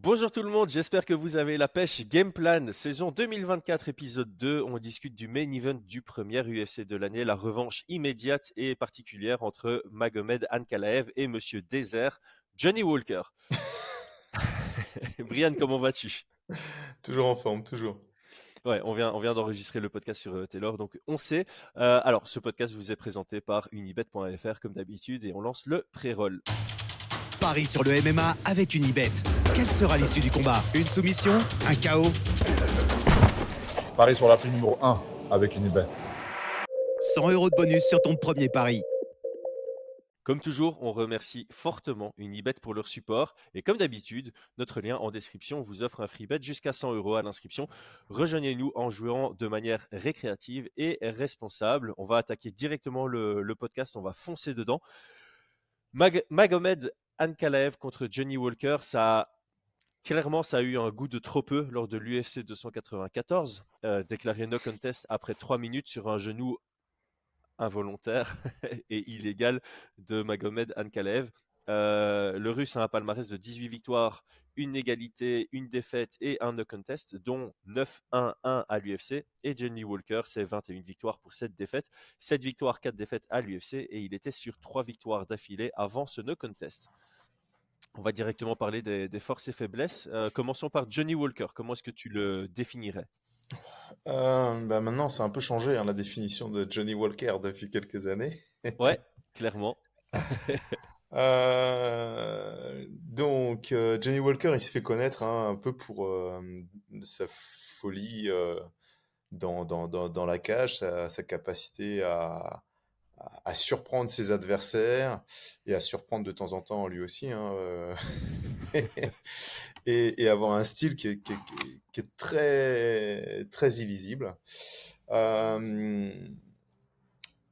Bonjour tout le monde, j'espère que vous avez la pêche. Game Plan, saison 2024, épisode 2. On discute du main event du premier UFC de l'année, la revanche immédiate et particulière entre Magomed Ankalaev et Monsieur Désert, Johnny Walker. Brian, comment vas-tu? Toujours en forme, toujours. Ouais, on vient d'enregistrer le podcast sur Taylor, donc on sait. Alors, ce podcast vous est présenté par unibet.fr comme d'habitude et on lance le pré-roll. Paris sur le MMA avec Unibet. Quelle sera l'issue du combat? Une soumission? Un KO? Paris sur l'appli numéro 1 avec Unibet. 100 € de bonus sur ton premier pari. Comme toujours, on remercie fortement Unibet pour leur support. Et comme d'habitude, notre lien en description vous offre un free bet jusqu'à 100 € à l'inscription. Rejoignez-nous en jouant de manière récréative et responsable. On va attaquer directement le podcast, on va foncer dedans. Magomed Ankalaev contre Johnny Walker, clairement, ça a eu un goût de trop peu lors de l'UFC 294. Déclaré no contest après 3 minutes sur un genou involontaire et illégal de Magomed Ankalaev. Le Russe a un palmarès de 18 victoires, une égalité, une défaite et un no contest, dont 9-1-1 à l'UFC. Et Johnny Walker, c'est 21 victoires pour 7 défaites. 7 victoires, 4 défaites à l'UFC et il était sur 3 victoires d'affilée avant ce no contest. On va directement parler des forces et faiblesses. Commençons par Johnny Walker. Comment est-ce que tu le définirais? Maintenant, c'est un peu changé, hein, la définition de Johnny Walker depuis quelques années. Ouais, clairement. Johnny Walker, il s'est fait connaître, hein, un peu pour sa folie dans la cage, sa capacité à surprendre ses adversaires et à surprendre de temps en temps lui aussi, hein, et avoir un style qui est très, très illisible. Euh,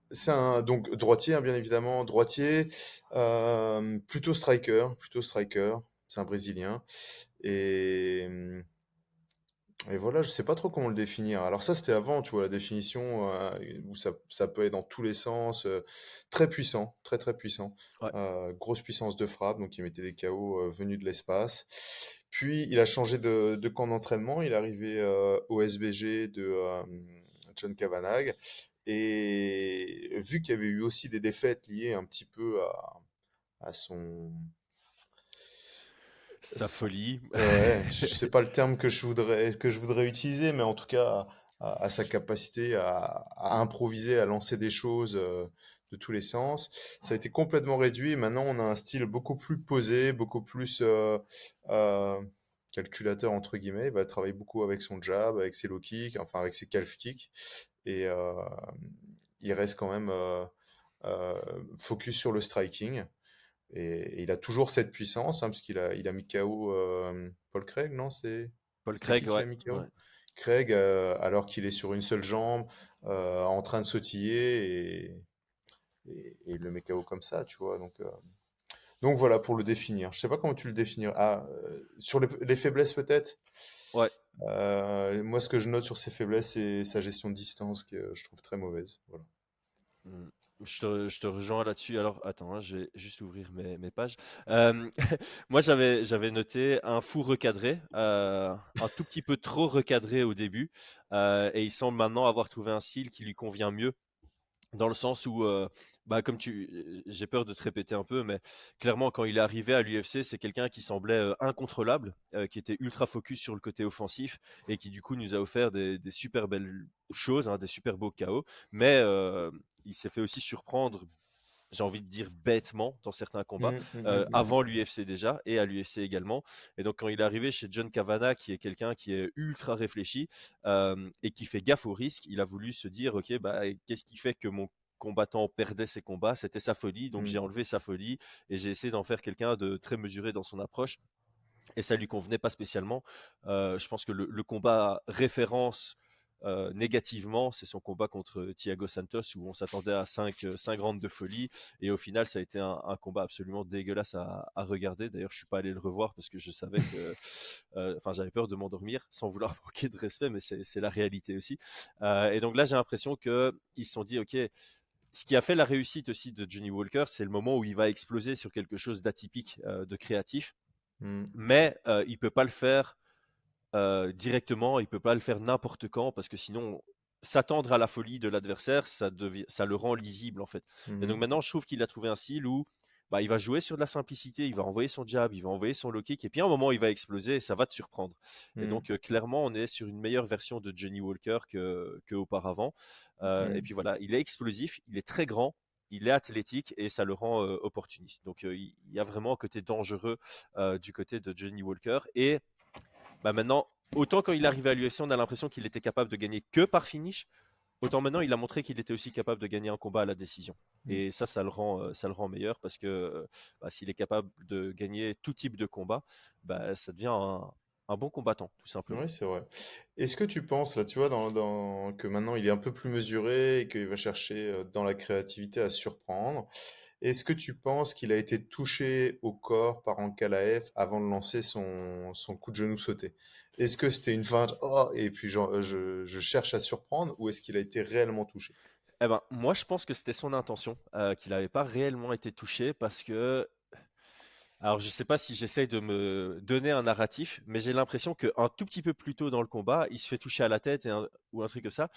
c'est un donc droitier, hein, bien évidemment, droitier, plutôt striker, plutôt striker. C'est un Brésilien et et voilà, je sais pas trop comment le définir. Alors ça, c'était avant, tu vois, la définition où ça peut aller dans tous les sens. Très puissant, très très puissant. Ouais. Grosse puissance de frappe, donc il mettait des KO venus de l'espace. Puis il a changé de camp d'entraînement. Il est arrivé au SBG de John Kavanagh. Et vu qu'il y avait eu aussi des défaites liées un petit peu à Sa folie. ouais, je sais pas le terme que je voudrais utiliser, mais en tout cas à sa capacité à improviser, à lancer des choses de tous les sens. Ça a été complètement réduit. Maintenant, on a un style beaucoup plus posé, beaucoup plus euh, calculateur entre guillemets. Il va travailler beaucoup avec son jab, avec ses low kicks, enfin avec ses calf kicks, et il reste quand même euh, focus sur le striking. Et il a toujours cette puissance, hein, parce qu'il a mis KO Paul Craig, non? Paul C'était qui Craig, qui ouais. l'a mis Ouais. KO? Craig, alors qu'il est sur une seule jambe, en train de sautiller, et il le met KO comme ça, tu vois. Donc voilà pour le définir. Je sais pas comment tu le définirais. Ah, sur les faiblesses peut-être. Ouais. Moi, ce que je note sur ses faiblesses, c'est sa gestion de distance que je trouve très mauvaise. Voilà. Mm. Je te rejoins là-dessus. Alors, attends, hein, je vais juste ouvrir mes pages. Euh, Moi, j'avais noté un fou recadré, un tout petit peu trop recadré au début, et il semble maintenant avoir trouvé un style qui lui convient mieux. Dans le sens où, comme j'ai peur de te répéter un peu, mais clairement, quand il est arrivé à l'UFC, c'est quelqu'un qui semblait incontrôlable, qui était ultra focus sur le côté offensif et qui, du coup, nous a offert des super belles choses, hein, des super beaux KO. Mais il s'est fait aussi surprendre, j'ai envie de dire bêtement, dans certains combats, Mm. avant l'UFC déjà et à l'UFC également. Et donc, quand il est arrivé chez John Kavanagh, qui est quelqu'un qui est ultra réfléchi et qui fait gaffe au risque, il a voulu se dire, ok, qu'est-ce qui fait que mon combattant perdait ses combats? C'était sa folie, donc j'ai Mm. enlevé sa folie et j'ai essayé d'en faire quelqu'un de très mesuré dans son approche. Et ça lui convenait pas spécialement. Je pense que le combat référence négativement, c'est son combat contre Thiago Santos où on s'attendait à 5 rounds de folie et au final ça a été un combat absolument dégueulasse à regarder. D'ailleurs, je suis pas allé le revoir parce que je savais que, enfin, j'avais peur de m'endormir sans vouloir manquer de respect, mais c'est la réalité aussi. Et donc là, j'ai l'impression que ils se sont dit, ok, ce qui a fait la réussite aussi de Johnny Walker, c'est le moment où il va exploser sur quelque chose d'atypique, de créatif. mais il peut pas le faire directement, il peut pas le faire n'importe quand parce que sinon s'attendre à la folie de l'adversaire, ça le rend lisible en fait. Et donc Mhm. maintenant, je trouve qu'il a trouvé un style où bah, il va jouer sur de la simplicité, il va envoyer son jab, il va envoyer son low kick, et puis à un moment, il va exploser et ça va te surprendre. Et Mhm. donc, clairement, on est sur une meilleure version de Johnny Walker qu'auparavant. Et Mhm. puis voilà, il est explosif, il est très grand, il est athlétique et ça le rend opportuniste. Donc, il y a vraiment un côté dangereux du côté de Johnny Walker. Et bah, maintenant, autant quand il est arrivé à l'UFC, on a l'impression qu'il était capable de gagner que par finish. Autant maintenant, il a montré qu'il était aussi capable de gagner un combat à la décision. Mhm. Et ça le rend meilleur parce que bah, s'il est capable de gagner tout type de combat, bah, ça devient un bon combattant, tout simplement. Oui, c'est vrai. Est-ce que tu penses, là, tu vois, que maintenant il est un peu plus mesuré et qu'il va chercher dans la créativité à surprendre, est-ce que tu penses qu'il a été touché au corps par Ankalaev avant de lancer son coup de genou sauté? Est-ce que c'était une feinte, oh, et puis je cherche à surprendre, ou est-ce qu'il a été réellement touché? Eh ben, moi, je pense que c'était son intention, qu'il n'avait pas réellement été touché parce que alors, je sais pas si j'essaye de me donner un narratif, mais j'ai l'impression qu'un tout petit peu plus tôt dans le combat, il se fait toucher à la tête ou un truc comme ça.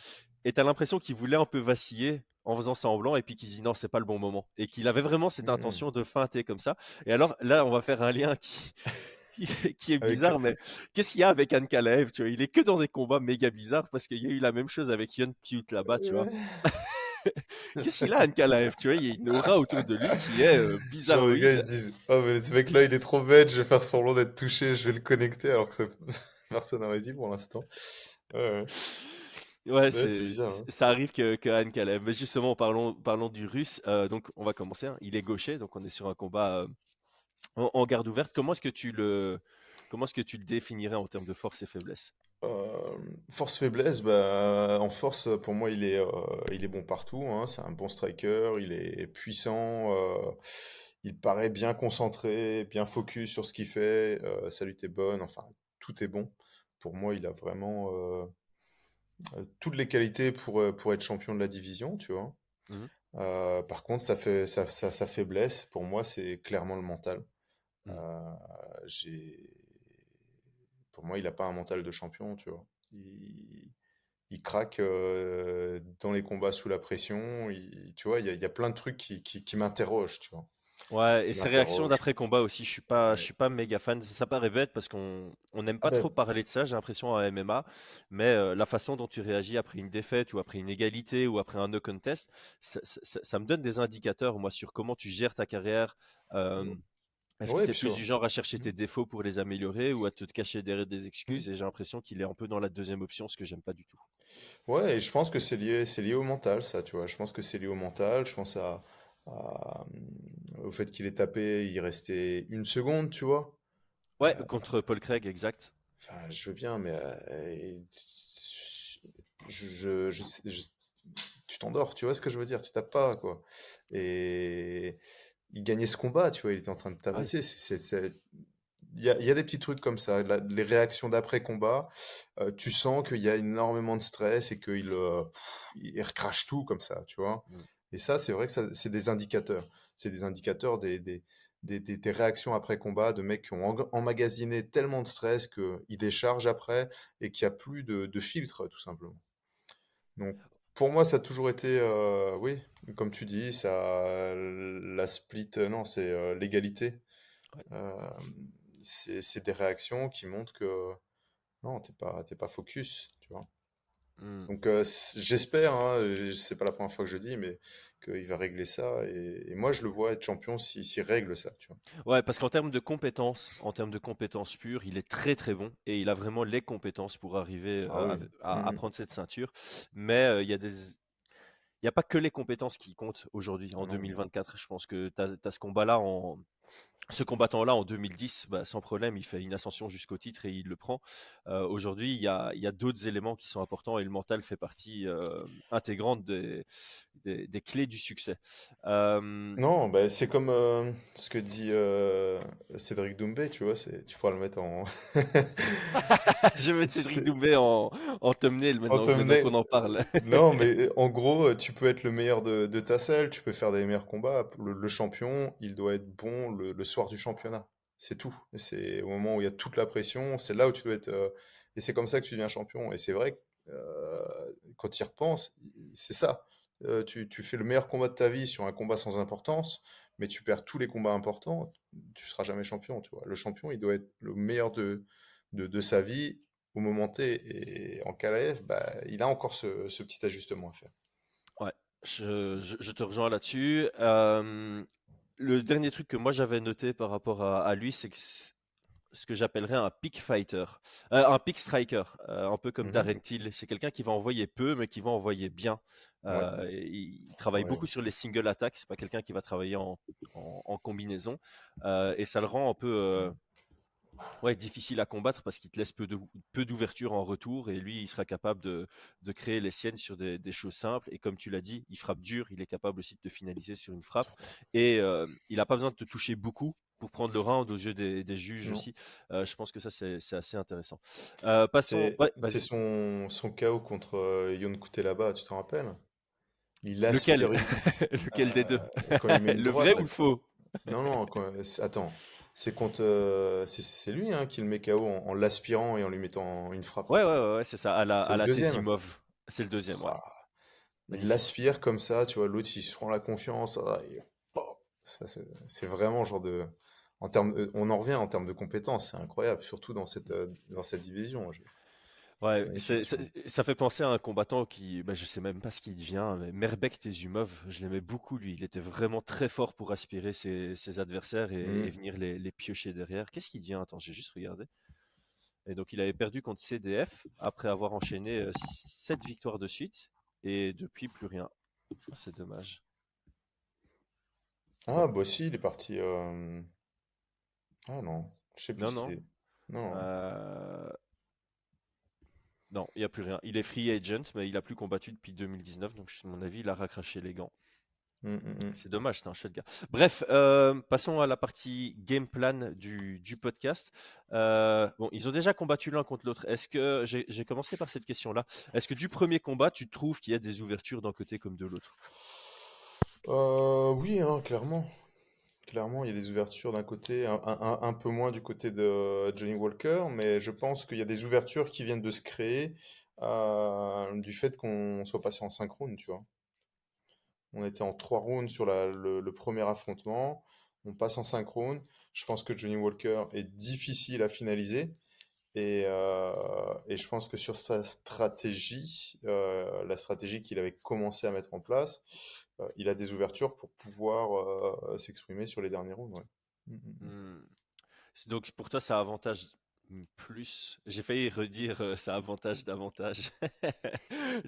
Et t'as l'impression qu'il voulait un peu vaciller en faisant semblant et puis qu'il se dit non, c'est pas le bon moment. Et qu'il avait vraiment cette Mhm. intention de feinter comme ça. Et alors là, on va faire un lien qui est Avec, bizarre, mais qu'est-ce qu'il y a avec Anne Kalaev, tu vois? Il est que dans des combats méga bizarres parce qu'il y a eu la même chose avec Yon Pute là-bas, tu vois. Qu'est-ce qu'il a, Anne Kalaev, tu vois? Il y a une aura autour de lui qui est genre les gars ils bizarroïde. se disent, oh mais ce mec-là il est trop bête, je vais faire semblant d'être touché, je vais le connecter alors que personne n'a réussi pour l'instant. Ouais, Ouais, ouais, c'est bizarre, hein. ça arrive que Anne Caleb. Mais justement, parlons du russe. Donc, on va commencer, hein. Il est gaucher, donc on est sur un combat en garde ouverte. Comment est-ce que tu le définirais en termes de force et faiblesse? Force faiblesse, bah, en force, pour moi, il est bon partout, hein. C'est un bon striker, il est puissant, il paraît bien concentré, bien focus sur ce qu'il fait, sa lutte est bonne, enfin, tout est bon. Pour moi, il a vraiment toutes les qualités pour être champion de la division, tu vois. Mhm, Par contre, sa faiblesse, pour moi, c'est clairement le mental. mhm. Euh, j'ai... Pour moi, il n'a pas un mental de champion, tu vois. Il craque dans les combats sous la pression. Tu vois, il y a plein de trucs qui m'interrogent, tu vois. Ouais, et Qui ses réactions m'interrogent. d'après-combat aussi, je Ouais. suis pas méga fan. Ça paraît bête parce qu'on n'aime Ah pas trop ben, parler de ça, j'ai l'impression, à MMA. Mais la façon dont tu réagis après une défaite ou après une égalité ou après un no contest, ça me donne des indicateurs, moi, sur comment tu gères ta carrière. Euh, Est-ce que ouais, tu es puis plus du sur... genre à chercher tes défauts pour les améliorer ou à te cacher derrière des excuses? Et j'ai l'impression qu'il est un peu dans la deuxième option, ce que j'aime pas du tout. Ouais, et je pense que c'est lié au mental, ça, tu vois. Je pense que c'est lié au mental. Je pense au fait qu'il est tapé, il restait une seconde, tu vois. Ouais, contre Paul Craig, exact. Enfin, je veux bien, mais tu t'endors, tu vois ce que je veux dire? Tu tapes pas, quoi. Et il gagnait ce combat, tu vois, il était en train de Ah oui. tabasser. Il y a des petits trucs comme ça, les réactions d'après-combat, tu sens qu'il y a énormément de stress et il recrache tout comme ça, tu vois. Mm. Et ça, c'est vrai que c'est des indicateurs. C'est des indicateurs des réactions après-combat de mecs qui ont emmagasiné tellement de stress qu'ils déchargent après et qu'il n'y a plus de filtre, tout simplement. Donc, pour moi, ça a toujours été, oui, comme tu dis, la split, non, c'est l'égalité. Ouais. Euh, c'est des réactions qui montrent que non, t'es pas focus, tu vois. Mm. Donc, j'espère, hein, c'est pas la première fois que je dis, mais qu'il va régler ça. Et moi, je le vois être champion s'il règle ça, tu vois. Ouais, parce en termes de compétences pures, il est très très bon et il a vraiment les compétences pour arriver Ah oui. à Mhm. prendre cette ceinture. Mais il y a pas que les compétences qui comptent aujourd'hui, Ah en non. 2024. Je pense que tu as ce combattant-là en 2010, bah, sans problème, il fait une ascension jusqu'au titre et il le prend. Aujourd'hui, il y a d'autres éléments qui sont importants et le mental fait partie intégrante des clés du succès. Euh, Non, bah, c'est comme ce que dit Cédric Doumbé, tu vois, tu pourras le mettre en... je vais Cédric C'est- Doumbé en thumbnail en maintenant thumbnail. qu'on en parle. Non, mais en gros, tu peux être le meilleur de ta selle, tu peux faire des meilleurs combats. Le champion, il doit être bon le soir du championnat. C'est tout. Et c'est au moment où il y a toute la pression, c'est là où tu dois être. Et c'est comme ça que tu deviens champion. Et c'est vrai que quand tu y repenses, c'est ça. Tu fais le meilleur combat de ta vie sur un combat sans importance, mais tu perds tous les combats importants, tu seras jamais champion, tu vois. Le champion, il doit être le meilleur de sa vie au moment T. Et en KLF, bah, il a encore ce petit ajustement à faire. Ouais, je te rejoins là-dessus. Le dernier truc que moi j'avais noté par rapport à lui, c'est que ce que j'appellerais un pick fighter, un pick striker, un peu comme Mhm. Darren Till. C'est quelqu'un qui va envoyer peu, mais qui va envoyer bien. Ouais, Et il travaille ouais. beaucoup sur les single attacks. C'est pas quelqu'un qui va travailler en combinaison. Et ça le rend un peu ouais, difficile à combattre parce qu'il te laisse peu d'ouverture en retour. Et lui, il sera capable de créer les siennes sur des choses simples. Et comme tu l'as dit, il frappe dur. Il est capable aussi de te finaliser sur une frappe. Et il n'a pas besoin de te toucher beaucoup pour prendre le round aux yeux des juges Non. aussi. Je pense que ça, c'est assez intéressant. Passons. C'est Ouais, c'est vas-y. son KO contre Yon là-bas, tu te rappelles? Il Lequel? aspire Lequel des deux? quand il met une Le droite vrai là. ou le faux? Non, non, attends. C'est contre c'est lui hein, qui le met KO en l'aspirant et en lui mettant une frappe. Ouais, c'est ça, C'est à le la deuxième. Tesimov. C'est le deuxième, ouais. Ah, il Magnifique. l'aspire comme ça, tu vois, l'autre il se prend la confiance. Ça, c'est vraiment genre de. On en revient en termes de compétences, c'est incroyable, surtout dans cette division. C'est Ouais, magnifique, tu vois. ça fait penser à un combattant qui, bah, je sais même pas ce qu'il devient, mais Merbek Tezumov, je l'aimais beaucoup lui. Il était vraiment très fort pour aspirer ses adversaires et Hmm. venir les piocher derrière. Qu'est-ce qu'il devient? Attends, j'ai juste regardé. Et donc il avait perdu contre CDF après avoir enchaîné 7 victoires de suite et depuis plus rien. Ah, c'est dommage. Bon, Ah, bah si, il est parti. Ah non, je sais plus non, ce qu'il non. est. Non. Euh, Non, il n'y a plus rien. Il est free agent, mais il a plus combattu depuis 2019, donc à mon avis, il a raccraché les gants. Hmm, hmm, hmm. C'est dommage, c'est un chouette gars. Bref, passons à la partie game plan du podcast. Bon, ils ont déjà combattu l'un contre l'autre. Est-ce que j'ai commencé par cette question-là? Est-ce que du premier combat, tu trouves qu'il y a des ouvertures d'un côté comme de l'autre? Oui, hein, clairement. Clairement, il y a des ouvertures d'un côté, un peu moins du côté de Johnny Walker, mais je pense qu'il y a des ouvertures qui viennent de se créer du fait qu'on soit passé en synchrone, tu vois. On était en 3 rounds sur le premier affrontement, on passe en synchrone. Je pense que Johnny Walker est difficile à finaliser et je pense que sur sa stratégie, la stratégie qu'il avait commencé à mettre en place, il a des ouvertures pour pouvoir s'exprimer sur les derniers rounds. Ouais. Mm, mm, mm. Hmm. Donc pour toi, ça avantage plus. J'ai failli redire ça avantage davantage.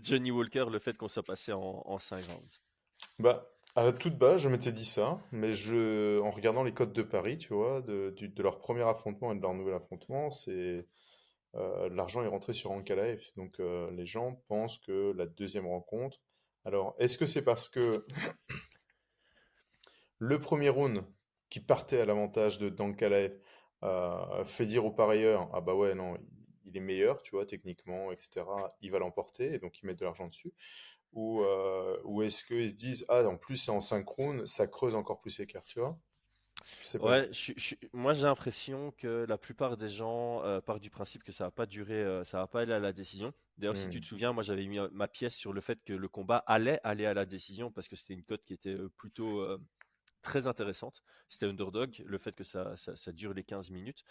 Johnny Walker, le fait qu'on soit passé en 5 rounds. Bah, à la toute base, je m'étais dit ça, mais en regardant les codes de Paris, tu vois, de leur premier affrontement et de leur nouvel affrontement, l'argent est rentré sur Ankalaev. Donc les gens pensent que la deuxième rencontre. Alors, est-ce que c'est parce que le premier round qui partait à l'avantage de d'Ankalaev fait dire aux parieurs, ah bah ouais, non, il est meilleur, tu vois, techniquement, etc. Il va l'emporter, et donc ils mettent de l'argent dessus. Ou est-ce qu'ils se disent, ah, en plus c'est en synchrone, ça creuse encore plus l'écart, tu vois? Je sais pas. Ouais, moi j'ai l'impression que la plupart des gens partent du principe que ça va pas durer, ça va pas aller à la décision. D'ailleurs, si tu te Hmm. souviens, moi j'avais mis ma pièce sur le fait que le combat allait aller à la décision parce que c'était une cote qui était plutôt très intéressante. C'était underdog, le fait que ça dure les 15 minutes.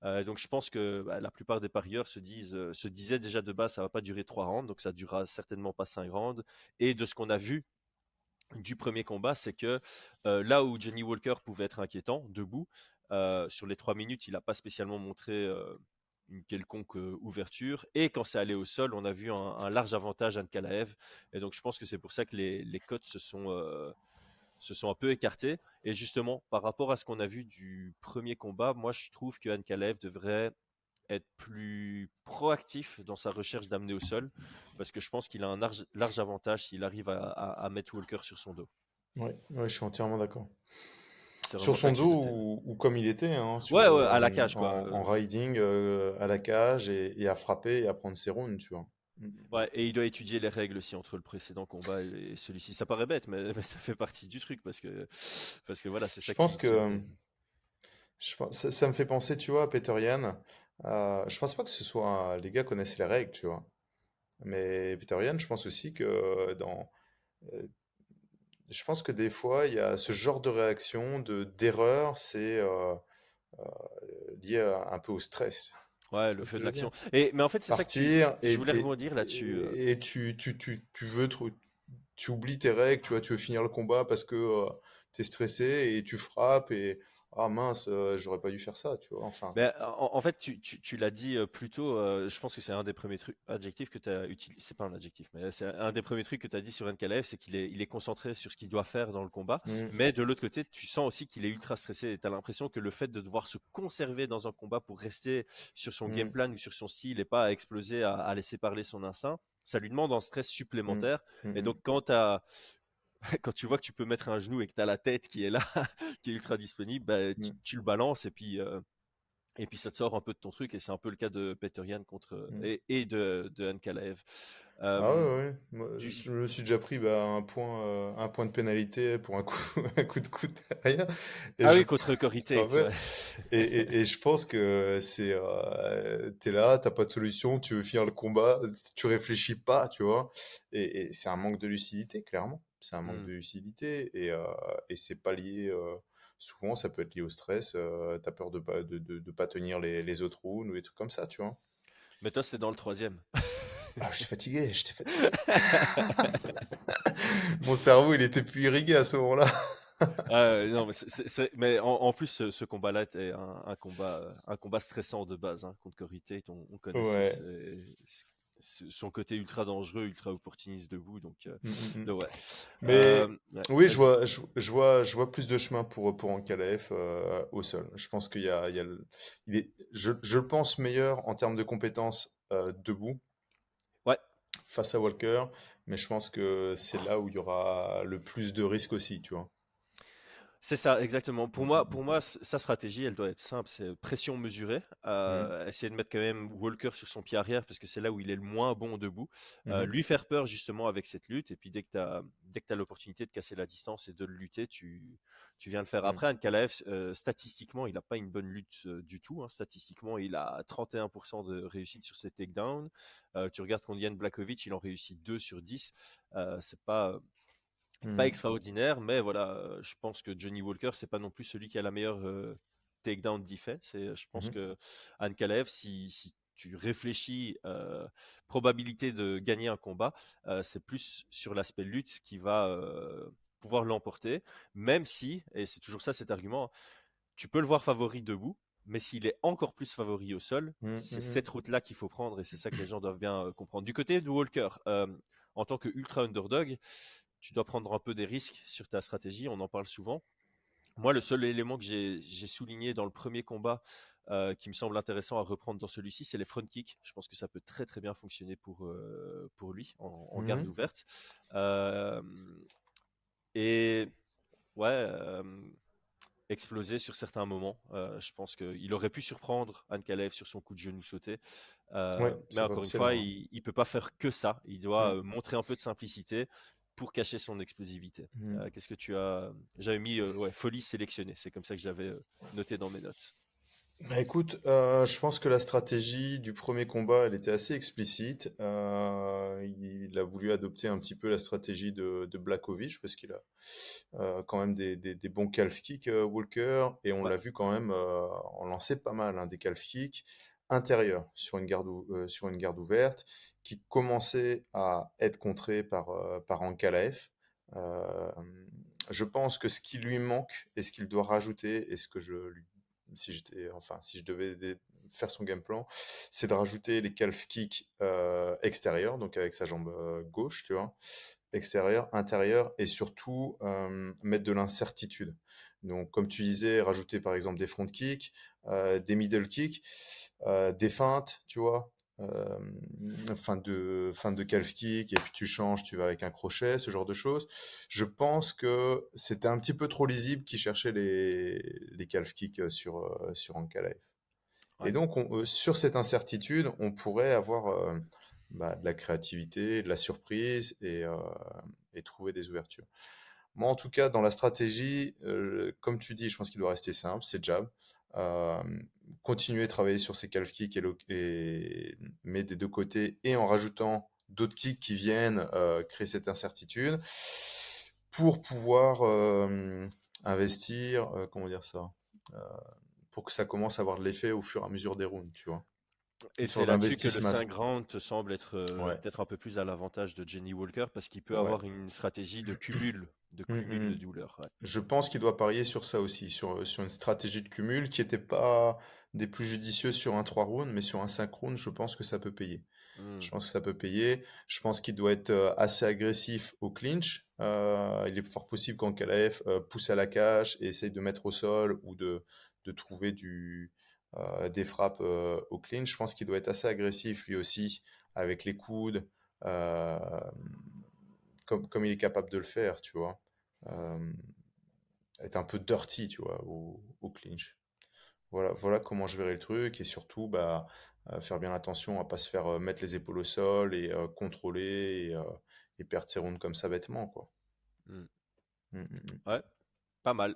Donc je pense que bah, la plupart des parieurs se disaient déjà de base ça va pas durer 3 rounds, donc ça durera certainement pas 5 rounds. Et de ce qu'on a vu du premier combat, c'est que là où Johnny Walker pouvait être inquiétant, debout, sur les 3 minutes, il n'a pas spécialement montré une quelconque ouverture. Et quand c'est allé au sol, on a vu un large avantage à Nkalaev. Et donc je pense que c'est pour ça que les cotes se sont un peu écartées. Et justement, par rapport à ce qu'on a vu du premier combat, moi je trouve que Ankalaev devrait être plus proactif dans sa recherche d'amener au sol, parce que je pense qu'il a un large avantage s'il arrive à mettre Walker sur son dos. Ouais, ouais, je suis entièrement d'accord. C'est Sur vraiment ça son que j'ai dos noté. ou comme il était, hein, Ouais, ouais, à la cage, quoi. en riding à la cage et à frapper et à prendre ses rounds, tu vois. Mm. Ouais, et il doit étudier les règles aussi entre le précédent combat et celui-ci. Ça paraît bête, mais ça fait partie du truc parce que voilà, c'est Je ça pense qui que est. ça me fait penser, tu vois, à Peter Yan. Je pense pas que ce soit les gars connaissent les règles, tu vois. Mais Peter Yan, je pense aussi que euh, je pense que des fois, il y a ce genre de réaction, d'erreur, c'est euh, lié un peu au stress. Ouais, Tu le vois ce feu que de je veux dire? l'action. Mais en fait, c'est ça que Partir je voulais rebondir là-dessus. et tu veux tu oublies tes règles, tu vois, tu veux finir le combat parce que tu es stressé et tu frappes et ah mince, j'aurais pas dû faire ça, tu vois. Enfin, Ben, en fait, tu l'as dit plus tôt, je pense que c'est un des premiers trucs, adjectifs que tu as utilisé, c'est pas un adjectif, mais c'est un des premiers trucs que tu as dit sur NKLF, c'est il est concentré sur ce qu'il doit faire dans le combat, mm, mais de l'autre côté, tu sens aussi qu'il est ultra stressé et tu as l'impression que le fait de devoir se conserver dans un combat pour rester sur son game mm, plan ou sur son style et pas à exploser, à laisser parler son instinct, ça lui demande un stress mm, supplémentaire. Et mm, donc, quand tu vois que tu peux mettre un genou et que tu as la tête qui est là, qui est ultra disponible, bah, mm, tu le balances et puis ça te sort un peu de ton truc, et c'est un peu le cas de Peter Yan mm. et de Ankalaev. Ah ouais, Euh, ouais. Moi, du, je me suis déjà pris bah, un point de pénalité pour un coup, un coup de coude derrière. Et ah je, oui, contre Corey tu te Tate, rappelles? ouais. Et je pense que t'es là, t'as pas de solution, tu veux finir le combat, tu réfléchis pas, tu vois. Et c'est un manque de lucidité, clairement. C'est un manque Hmm. de lucidité et c'est pas lié. Souvent, ça peut être lié au stress. T'as peur de pas tenir les autres rounds ou des trucs comme ça, tu vois. Mais toi, c'est dans le troisième. Ah, j'étais fatigué. Mon cerveau, il était plus irrigué à ce moment-là. Non, mais, mais en plus, ce combat-là était un combat stressant de base, hein, contre Corey Tate. On connaissait Ouais. son côté ultra dangereux, ultra opportuniste debout. Mm, mm, mm. Donc ouais. Mais Ouais, oui, vas-y. je vois plus de chemin pour Ankalaev au sol. Je pense il y a je le pense meilleur en termes de compétences debout Ouais. face à Walker, mais je pense que c'est là où il y aura le plus de risques aussi, tu vois. C'est ça, exactement. Pour moi, sa stratégie, elle doit être simple, c'est pression mesurée, Mm, essayer de mettre quand même Walker sur son pied arrière parce que c'est là où il est le moins bon debout, mhm, lui faire peur justement avec cette lutte, et puis dès que tu as l'opportunité de casser la distance et de le lutter, tu viens le faire. mm, Après, Ankalaev, statistiquement, il n'a pas une bonne lutte du tout, hein. Statistiquement, il a 31% de réussite sur ses takedowns. Tu regardes contre Jan Blachowicz, il en réussit 2 sur 10. C'est pas mm, extraordinaire, mais voilà, je pense que Johnny Walker, c'est pas non plus celui qui a la meilleure takedown defense. Et je pense mhm, que Ankalaev, si tu réfléchis probabilité de gagner un combat, c'est plus sur l'aspect lutte qui va pouvoir l'emporter, même si, et c'est toujours ça cet argument, tu peux le voir favori debout, mais s'il est encore plus favori au sol, mm, c'est mhm. cette route-là qu'il faut prendre, et c'est ça que les gens doivent bien comprendre. Du côté de Walker, en tant que ultra underdog, tu dois prendre un peu des risques sur ta stratégie, on en parle souvent. Moi, le seul élément que j'ai souligné dans le premier combat qui me semble intéressant à reprendre dans celui-ci, c'est les front kicks. Je pense que ça peut très très bien fonctionner pour lui en garde Mhm. ouverte. Euh, et ouais, exploser sur certains moments. Je pense qu'il aurait pu surprendre Ankalaev sur son coup de genou sauté. Ouais, Mais encore une c'est fois, là. il ne peut pas faire que ça. Il doit Ouais. montrer un peu de simplicité pour cacher son explosivité. Mhm. Qu'est-ce que tu as? J'avais mis ouais, folie sélectionnée. C'est comme ça que j'avais noté dans mes notes. Bah écoute, je pense que la stratégie du premier combat, elle était assez explicite. Il a voulu adopter un petit peu la stratégie de Blachowicz parce qu'il a quand même des bons calf kicks, Walker, et on Ouais. l'a vu quand même en lancer pas mal, hein, des calf kicks intérieurs sur sur une garde ouverte qui commençait à être contré par Ankalaev. Euh, je pense que ce qui lui manque et ce qu'il doit rajouter et ce que je lui si je devais faire son game plan, c'est de rajouter les calf kicks extérieurs, donc avec sa jambe gauche, tu vois, extérieur, intérieur, et surtout mettre de l'incertitude. Donc, comme tu disais, rajouter par exemple des front kicks, des middle kicks, des feintes, tu vois, fin de calf kick, et puis tu changes, tu vas avec un crochet, ce genre de choses. Je pense que c'était un petit peu trop lisible qui cherchait les calf kicks sur Ankalaev. Et Ouais. donc, sur cette incertitude, on pourrait avoir bah, de la créativité, de la surprise et trouver des ouvertures. Moi, en tout cas, dans la stratégie, comme tu dis, je pense qu'il doit rester simple, c'est jab. euh, continuer à travailler sur ses calf kicks mais des deux côtés et en rajoutant d'autres kicks qui viennent créer cette incertitude pour pouvoir investir, comment dire ça, euh, pour que ça commence à avoir de l'effet au fur et à mesure des rounds, tu vois. Et Une c'est sorte là-dessus que le d'investissement. 5 rounds te semble être Ouais, peut-être un peu plus à l'avantage de Jenny Walker parce qu'il peut ouais. avoir une stratégie de Mm, cumul de mm. douleur. Ouais. Je pense qu'il doit parier sur ça aussi, sur une stratégie de cumul qui n'était pas des plus judicieuses sur un 3 rounds, mais sur un 5 rounds, je pense que ça peut payer. Je Hmm. pense que ça peut payer. Je pense qu'il doit être assez agressif au clinch. Il est fort possible qu'Ankalaev pousse à la cage et essaye de mettre au sol ou de trouver des frappes au clinch. Je pense qu'il doit être assez agressif lui aussi avec les coudes, euh, comme il est capable de le faire, tu vois. Euh, Être un peu dirty, tu vois, au clinch. Voilà comment je verrai le truc et surtout faire bien attention à pas se faire mettre les épaules au sol et contrôler et perdre ses rounds comme ça bêtement quoi. Hmm. Mm, mm, mm. Ouais, pas mal.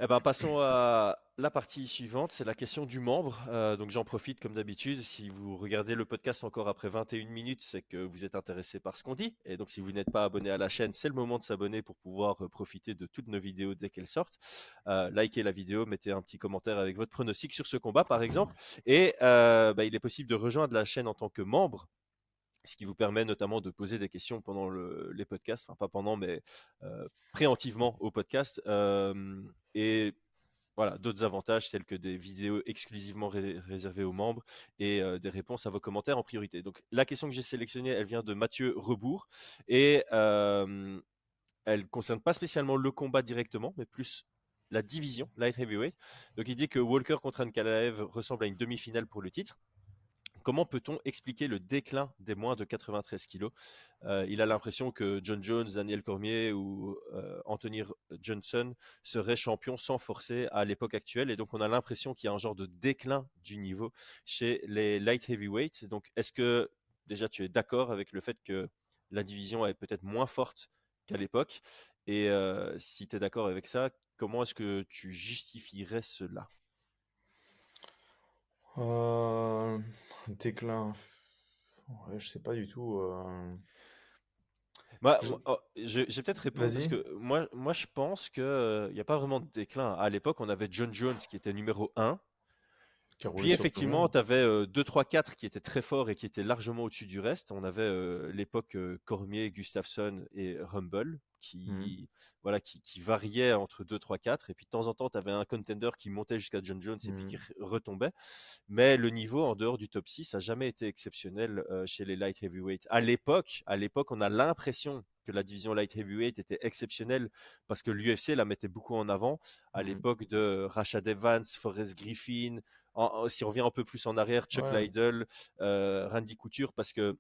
Eh ben, passons à la partie suivante, c'est la question du membre. Donc j'en profite comme d'habitude. Si vous regardez le podcast encore après 21 minutes, c'est que vous êtes intéressé par ce qu'on dit. Et donc si vous n'êtes pas abonné à la chaîne, c'est le moment de s'abonner pour pouvoir profiter de toutes nos vidéos dès qu'elles sortent. Likez la vidéo, mettez un petit commentaire avec votre pronostic sur ce combat par exemple. Et il est possible de rejoindre la chaîne en tant que membre, ce qui vous permet notamment de poser des questions pendant les podcasts, enfin pas pendant, mais préemptivement au podcast. Et voilà, d'autres avantages tels que des vidéos exclusivement réservées aux membres et des réponses à vos commentaires en priorité. Donc la question que j'ai sélectionnée, elle vient de Mathieu Rebourg et elle ne concerne pas spécialement le combat directement, mais plus la division light heavyweight. Donc il dit que Walker contre Ankalaev ressemble à une demi-finale pour le titre. Comment peut-on expliquer le déclin des moins de 93 kilos? Il a l'impression que John Jones, Daniel Cormier ou Anthony Johnson seraient champions sans forcer à l'époque actuelle. Et donc, on a l'impression qu'il y a un genre de déclin du niveau chez les light heavyweights. Donc, est-ce que déjà tu es d'accord avec le fait que la division est peut-être moins forte qu'à l'époque? Et si tu es d'accord avec ça, comment est-ce que tu justifierais cela? Euh, Déclin. Ouais, je sais pas du tout. Je- Je vais peut-être répondre parce Vas-y. que moi je pense qu'il n'y a pas vraiment de déclin. À l'époque, on avait John Jones qui était numéro un. Qui a roulé Puis sur tout le effectivement, monde. tu avais 2, 3, 4 qui étaient très forts et qui étaient largement au-dessus du reste. On avait l'époque Cormier, Gustafsson et Rumble Mhm. qui variaient entre 2, 3, 4. Et puis de temps en temps, tu avais un contender qui montait jusqu'à John Jones et puis qui Mhm. retombait. Mais le niveau en dehors du top 6 a jamais été exceptionnel chez les light heavyweight. À l'époque, on a l'impression que la division light heavyweight était exceptionnelle parce que l'UFC la mettait beaucoup en avant. À Mhm. l'époque de Rashad Evans, Forrest Griffin, si on revient un peu plus en arrière, Chuck Ouais. Liddell, Randy Couture, parce que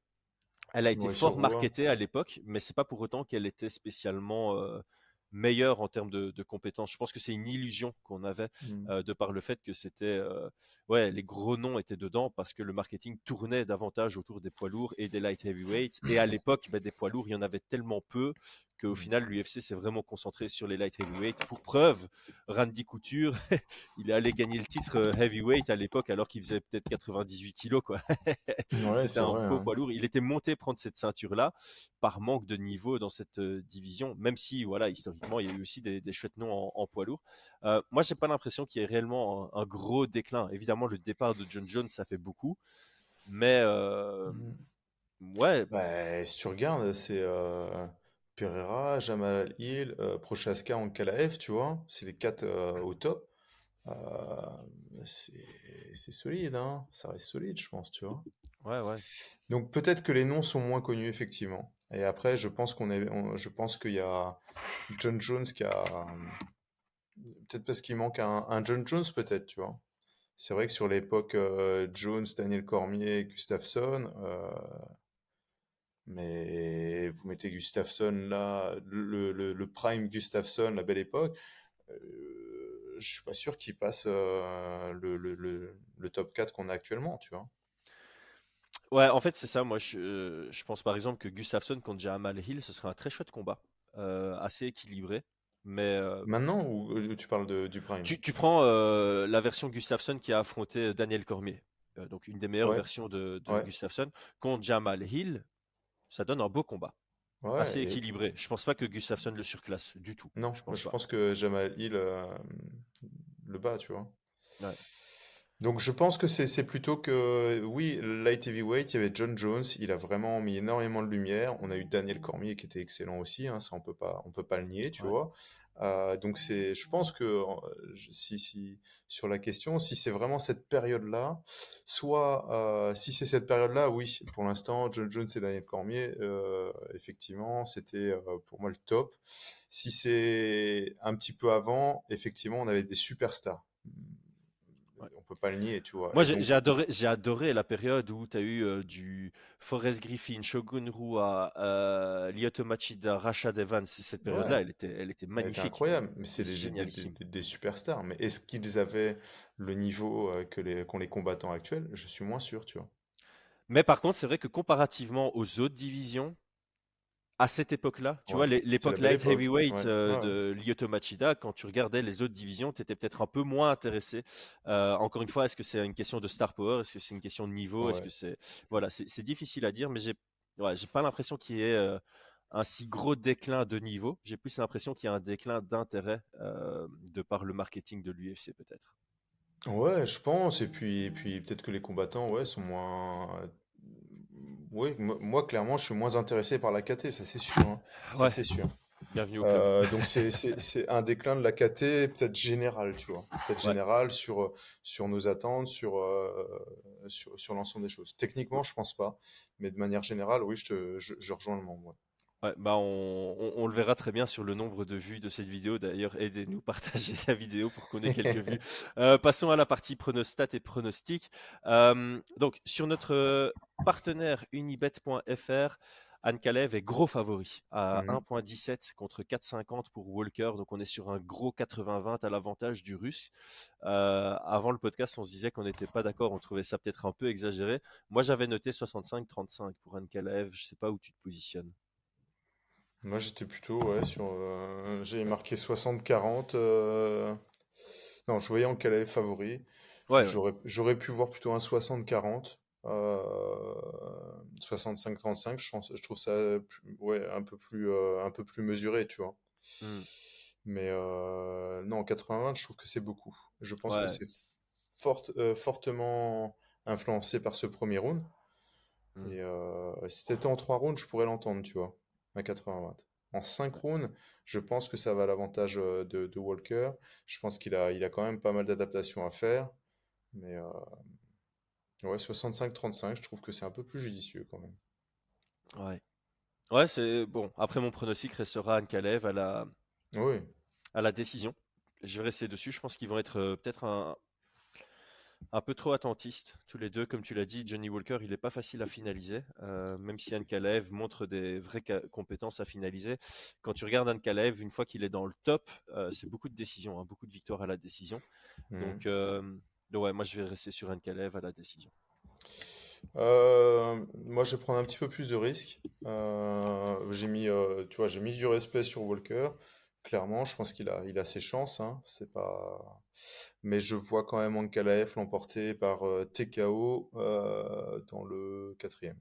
elle a été Maurice fort Roy. marketée à l'époque, mais c'est pas pour autant qu'elle était spécialement meilleure en termes de compétences. Je pense que c'est une illusion qu'on avait Mhm. de par le fait que ouais, les gros noms étaient dedans parce que le marketing tournait davantage autour des poids lourds et des light heavyweights. Et à l'époque, des poids lourds, il y en avait tellement peu qu'au Mhm. final, l'UFC s'est vraiment concentré sur les light heavyweights. Pour preuve, Randy Couture, il est allé gagner le titre heavyweight à l'époque alors qu'il faisait peut-être 98 kilos, quoi. Ouais, C'était c'est un vrai, beau hein. poids lourd. Il était monté prendre cette ceinture-là par manque de niveau dans cette division, même si, voilà, historiquement, il y a eu aussi des chouettes noms en poids lourd. Moi, j'ai pas l'impression qu'il y ait réellement un gros déclin. Évidemment, le départ de John Jones, ça fait beaucoup, mais Mhm. ouais, Bah, si tu regardes, c'est Pereira, Jamal Hill, Prochaska, Ankalaev, tu vois. C'est les quatre au top. Euh, c'est solide, hein. Ça reste solide, je pense, tu vois. ouais, ouais. Donc peut-être que les noms sont moins connus, effectivement. Et après, je pense qu'il y a John Jones qui a... Peut-être parce qu'il manque un John Jones, peut-être, tu vois. C'est vrai que sur l'époque Jones, Daniel Cormier, Gustafsson, mais vous mettez Gustafsson là, le prime Gustafsson, la belle époque, je suis pas sûr qu'il passe le top 4 qu'on a actuellement, tu vois. Ouais, en fait, c'est ça. Moi, je pense par exemple que Gustafsson contre Jamal Hill, ce serait un très chouette combat, assez équilibré. Mais Maintenant ou tu parles du Prime? tu prends la version Gustafsson qui a affronté Daniel Cormier, donc une des meilleures Ouais, versions de ouais, Gustafsson, contre Jamal Hill. Ça donne un beau combat, assez ouais. équilibré. Je pense pas que Gustafsson le surclasse du tout. Non, Je moi, pense je pas. pense que Jamal Hill le bat, tu vois. Ouais. Donc je pense que c'est plutôt que, oui, light heavyweight, il y avait John Jones, il a vraiment mis énormément de lumière. On a eu Daniel Cormier qui était excellent aussi, hein, ça on peut pas le nier, tu Ouais. vois. Donc je pense que si sur la question, si c'est vraiment cette période-là, soit si c'est cette période-là, oui, pour l'instant, John Jones et Daniel Cormier, effectivement, c'était pour moi le top. Si c'est un petit peu avant, effectivement, on avait des superstars. Ouais. On peut pas le nier, tu vois. Moi, Et donc, j'ai adoré la période où tu as eu du Forrest Griffin, Shogun Rua, Lyoto Machida, Rashad Evans. Cette ouais, période-là, elle était elle était magnifique. incroyable. Mais c'est C'était génialissime. des superstars. Mais est-ce qu'ils avaient le niveau qu'ont les combattants actuels? Je suis moins sûr, tu vois. Mais par contre, c'est vrai que comparativement aux autres divisions, à cette époque-là, tu Ouais, vois, c'est la l'époque belle light époque. heavyweight Ouais, ouais, ouais. de Lyoto Machida, quand tu regardais les autres divisions, tu étais peut-être un peu moins intéressé. Encore une fois, est-ce que c'est une question de star power? Est-ce que c'est une question de niveau? Est-ce Ouais. que c'est... Voilà, c'est difficile à dire, mais j'ai pas l'impression qu'il y ait un si gros déclin de niveau. J'ai plus l'impression qu'il y a un déclin d'intérêt de par le marketing de l'UFC, peut-être. Ouais, je pense. Et puis peut-être que les combattants, ouais, sont moins. Oui, moi, clairement, je suis moins intéressé par la KT, ça c'est sûr, hein. Ça Ouais, c'est sûr. bienvenue au club. Donc c'est un déclin de la KT peut-être général, tu vois. Peut-être Ouais. général sur nos attentes, sur l'ensemble des choses. Techniquement, je pense pas, mais de manière générale, oui, je rejoins le monde. Ouais, bah on le verra très bien sur le nombre de vues de cette vidéo. D'ailleurs, aidez-nous, partagez la vidéo pour qu'on ait quelques vues. Passons à la partie pronostat et pronostic. Donc, sur notre partenaire unibet.fr, Anne Kalev est gros favori à Mhm. 1,17 contre 4,50 pour Walker. Donc, on est sur un gros 80-20 à l'avantage du Russe. Avant le podcast, on se disait qu'on n'était pas d'accord. On trouvait ça peut-être un peu exagéré. Moi, j'avais noté 65-35 pour Anne Kalev. Je sais pas où tu te positionnes. Moi, j'étais plutôt ouais, j'ai marqué 60-40. Non, je voyais en qu'elle avait favori. Ouais, ouais. J'aurais pu voir plutôt un 60-40. 65-35, je trouve ça ouais, un peu plus mesuré, tu vois. Hmm. Mais non, 80-20, je trouve que c'est beaucoup. Je pense que Ouais. c'est fortement influencé par ce premier round. Hmm. Et si c'était en 3 rounds, je pourrais l'entendre, tu vois, à 80-20. En 5 rounds, je pense que ça va à l'avantage de Walker. Je pense il a quand même pas mal d'adaptations à faire. Mais ouais, 65-35, je trouve que c'est un peu plus judicieux quand même. Ouais. Ouais, c'est bon. Après, mon pronostic restera Anne Kalev Oui, à la décision. Je vais rester dessus. Je pense qu'ils vont être peut-être un peu trop attentistes, tous les deux. Comme tu l'as dit, Johnny Walker, il n'est pas facile à finaliser. Même si Anne Kalev montre des vraies compétences à finaliser. Quand tu regardes Anne Kalev, une fois qu'il est dans le top, c'est beaucoup de décisions, hein, beaucoup de victoires à la décision. mhm. Donc ouais, moi, je vais rester sur Anne Kalev à la décision. Moi, je vais prendre un petit peu plus de risques. Tu vois, j'ai mis du respect sur Walker. Clairement, je pense il a ses chances, hein. C'est pas. Mais je vois quand même Ankalaev l'emporter par TKO dans le quatrième.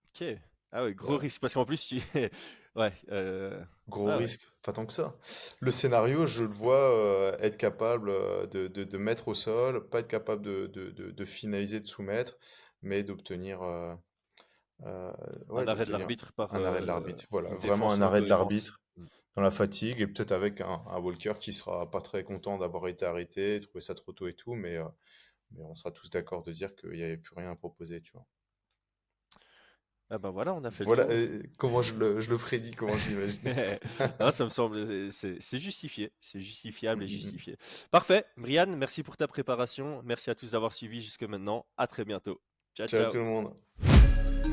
Ok. Ah oui, gros Voilà. risque parce qu'en plus tu ouais, Gros ouais, ouais. risque, pas tant que ça. Le scénario, je le vois être capable de mettre au sol, pas être capable de finaliser, de soumettre, mais d'obtenir euh, Un ouais, arrêt de d'obtenir l'arbitre par un arrêt de l'arbitre. Voilà, une vraiment un défense arrêt de incohérente. l'arbitre dans la fatigue et peut-être avec un Walker qui sera pas très content d'avoir été arrêté, trouver ça trop tôt et tout, mais on sera tous d'accord de dire qu'il n'y avait plus rien à proposer, tu vois. Ah bah voilà, on a fait le Voilà tour. comment je le prédis, comment je l'imagine. Non, ça me semble, c'est justifié, c'est justifiable et Mm, mm. justifié. Parfait, Brian, merci pour ta préparation. Merci à tous d'avoir suivi jusque maintenant. À très bientôt. Ciao, Ciao tout ciao. le monde.